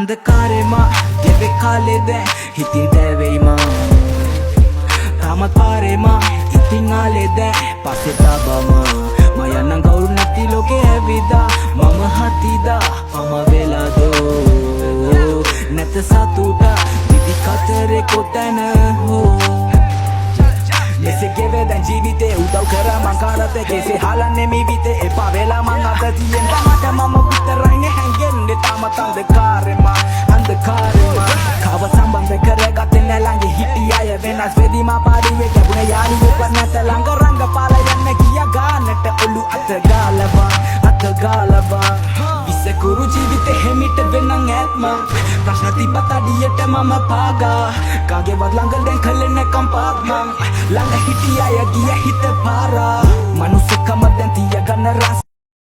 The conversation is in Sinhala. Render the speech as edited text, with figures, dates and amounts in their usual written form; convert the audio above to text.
අන්ධකාරෙම ගෙවෙ කාලෙද හිතින් දැවෙයිම තාමත් පාරෙම ඉතින් ආලෙද පස්සේ තබම මයන්න ගෞරු නැති ලෝකෙ ඇවිදා මම හතිදා මම වෙලාදෝ නැත සතුට විදි කතරේ කොතැන හෝ මෙසේ ගෙවෙදැන් ජීවිතේ උදව් කර මං කාලතේ කෙසේ හලන්නේ මිවිතේ එපා වෙලා මං අත තියෙන මට මම විතරයිනේ හැංගෙන්නේ තාමත් අන්ධකාරෙම කව සම්බන්ධ කරගත්තේ නැලංගේ හිටි අය වෙනස් වෙදී මා පාඩුවේ ගැබුනේ යාළුවෙක් නැත ළඟ රංගපාල යන්න ගියා ගානට ඔලු අත ගාලවා විසකුරු ජීවිතේ හැමිට වෙනං ඇත්ම ප්‍රශ්න තිබ්බත් අඩියට මම පාගා කාගේවත් ළඟ දැන් කලෙන්න කම්පාත්ම ළඟ හිටි අය ගිය හිත පාරා මනුස්සකම දැන් තියගන්න රස